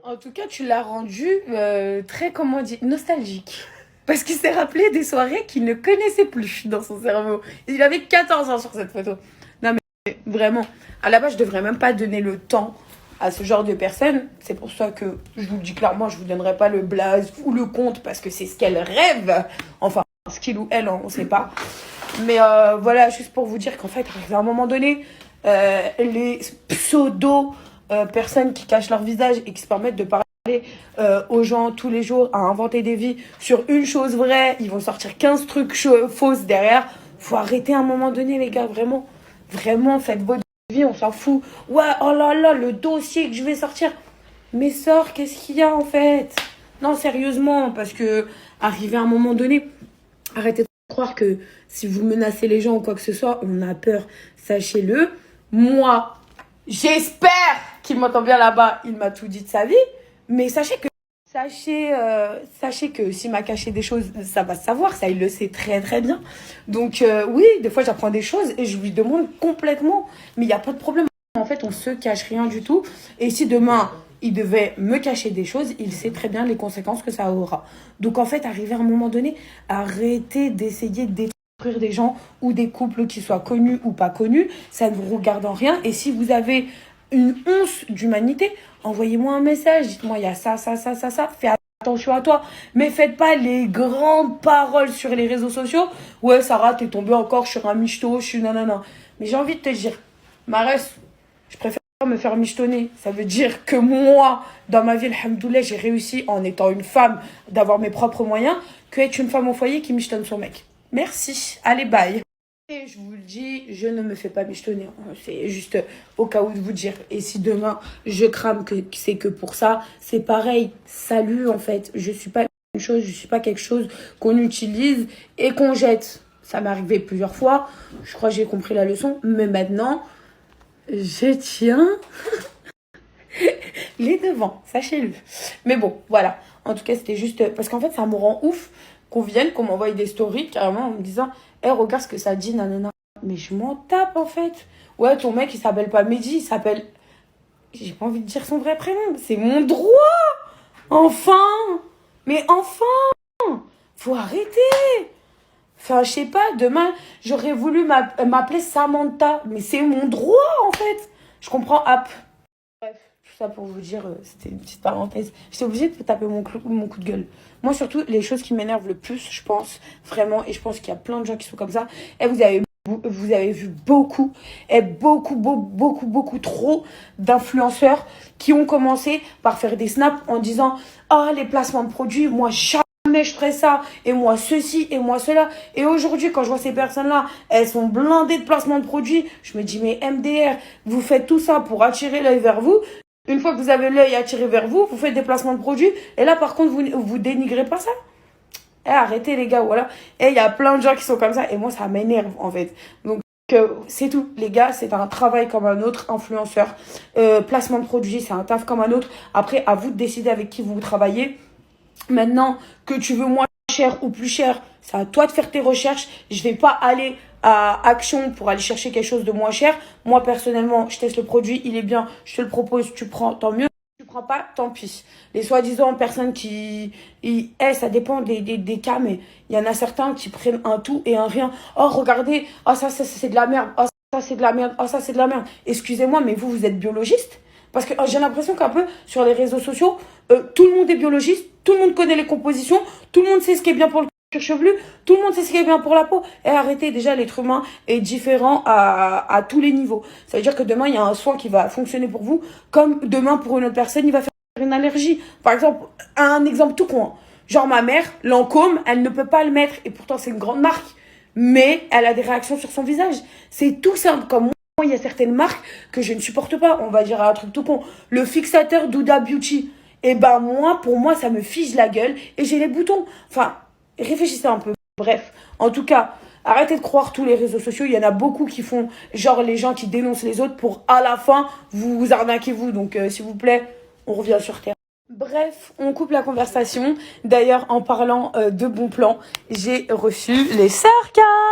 En tout cas, tu l'as rendu très, comment dire, nostalgique. Parce qu'il s'est rappelé des soirées qu'il ne connaissait plus dans son cerveau. Il avait 14 ans sur cette photo. Non mais vraiment, à la base, je devrais même pas donner le temps à ce genre de personnes. C'est pour ça que je vous le dis clairement, je vous donnerai pas le blaze ou le compte parce que c'est ce qu'elle rêve. Enfin, ce qu'il ou elle, on ne sait pas. Mais voilà, juste pour vous dire qu'en fait, à un moment donné, les pseudo personnes qui cachent leur visage et qui se permettent de parler aux gens tous les jours à inventer des vies sur une chose vraie, ils vont sortir 15 trucs fausses derrière. Faut arrêter à un moment donné, les gars, vraiment. Vraiment, faites votre vie, on s'en fout. Ouais, oh là là, le dossier que je vais sortir. Mais sors, qu'est-ce qu'il y a en fait? Non, sérieusement, parce que arrivé à un moment donné, arrêtez de croire que si vous menacez les gens ou quoi que ce soit, on a peur. Sachez-le. Moi, j'espère qu'il m'entend bien là-bas. Il m'a tout dit de sa vie. Mais sachez que s'il m'a caché des choses, ça va se savoir. Ça, il le sait très très bien. Donc oui, des fois, j'apprends des choses et je lui demande complètement. Mais il n'y a pas de problème. En fait, on se cache rien du tout. Et si demain, il devait me cacher des choses, il sait très bien les conséquences que ça aura. Donc en fait, arriver à un moment donné, arrêtez d'essayer de détruire des gens ou des couples qui soient connus ou pas connus. Ça ne vous regarde en rien. Et si vous avez une once d'humanité, envoyez-moi un message. Dites-moi, il y a ça, ça, ça, ça, ça. Fais attention à toi. Mais faites pas les grandes paroles sur les réseaux sociaux. Ouais, Sarah, t'es tombée encore sur un michto, je suis nanana. Mais j'ai envie de te dire, Marès, je préfère me faire michetonner. Ça veut dire que moi, dans ma vie, alhamdoulilah, j'ai réussi en étant une femme d'avoir mes propres moyens que être une femme au foyer qui michetonne son mec. Merci. Allez, bye. Et je vous le dis, je ne me fais pas michetonner. C'est juste au cas où de vous dire. Et si demain, je crame que c'est que pour ça, c'est pareil. Salut, en fait. Je suis pas une chose, je suis pas quelque chose qu'on utilise et qu'on jette. Ça m'est arrivé plusieurs fois. Je crois que j'ai compris la leçon. Mais maintenant, je tiens les devants, sachez-le. Mais bon, voilà. En tout cas, c'était juste... Parce qu'en fait, ça me rend ouf qu'on m'envoie des stories carrément en me disant hey, regarde ce que ça dit, nanana. Mais je m'en tape, en fait. Ouais, ton mec, il s'appelle pas Mehdi, il s'appelle... J'ai pas envie de dire son vrai prénom. C'est mon droit. Enfin. Mais enfin. Faut arrêter. Enfin, je sais pas, demain, j'aurais voulu m'appeler Samantha. Mais c'est mon droit, en fait. Je comprends, app. Bref, tout ça pour vous dire, c'était une petite parenthèse. J'étais obligée de taper mon coup de gueule. Moi, surtout, les choses qui m'énervent le plus, je pense, vraiment, et je pense qu'il y a plein de gens qui sont comme ça, et vous avez vu beaucoup, et beaucoup trop d'influenceurs qui ont commencé par faire des snaps en disant « Ah, les placements de produits, moi, jamais je ferais ça, et moi ceci, et moi cela. » Et aujourd'hui, quand je vois ces personnes-là, elles sont blindées de placements de produits, je me dis « Mais MDR, vous faites tout ça pour attirer l'œil vers vous. Une fois que vous avez l'œil attiré vers vous, vous faites des placements de produits. Et là, par contre, vous dénigrez pas ça. Eh, arrêtez, les gars, voilà. Et il y a plein de gens qui sont comme ça. Et moi, ça m'énerve, en fait. Donc, c'est tout. Les gars, c'est un travail comme un autre, influenceur. Placement de produits, c'est un taf comme un autre. Après, à vous de décider avec qui vous travaillez. Maintenant, que tu veux moins cher ou plus cher, c'est à toi de faire tes recherches. Je vais pas aller à Action pour aller chercher quelque chose de moins cher. Moi, personnellement, je teste le produit, il est bien, je te le propose, tu prends, tant mieux. Tu prends pas, tant pis. Les soi-disant personnes ça dépend des cas, mais il y en a certains qui prennent un tout et un rien. Oh, regardez, oh, ça c'est de la merde. Oh, ça, c'est de la merde. Oh, ça, c'est de la merde. Excusez-moi, mais vous êtes biologiste? Parce que j'ai l'impression qu'un peu, sur les réseaux sociaux, tout le monde est biologiste, tout le monde connaît les compositions, tout le monde sait ce qui est bien pour le cuir chevelu, tout le monde sait ce qui est bien pour la peau. Et arrêtez, déjà, l'être humain est différent à tous les niveaux. Ça veut dire que demain, il y a un soin qui va fonctionner pour vous, comme demain, pour une autre personne, il va faire une allergie. Par exemple, un exemple tout con. Genre ma mère, Lancôme, elle ne peut pas le mettre, et pourtant c'est une grande marque, mais elle a des réactions sur son visage. C'est tout simple, comme moi. Il y a certaines marques que je ne supporte pas. On va dire un truc tout con. Le fixateur Douda Beauty. Et ben moi, pour moi, ça me fige la gueule et j'ai les boutons. Enfin, réfléchissez un peu. Bref, en tout cas, arrêtez de croire tous les réseaux sociaux. Il y en a beaucoup qui font genre les gens qui dénoncent les autres pour à la fin vous arnaquer vous. Donc s'il vous plaît, on revient sur terre. Bref, on coupe la conversation. D'ailleurs, en parlant de bons plans, j'ai reçu les sarcasmes.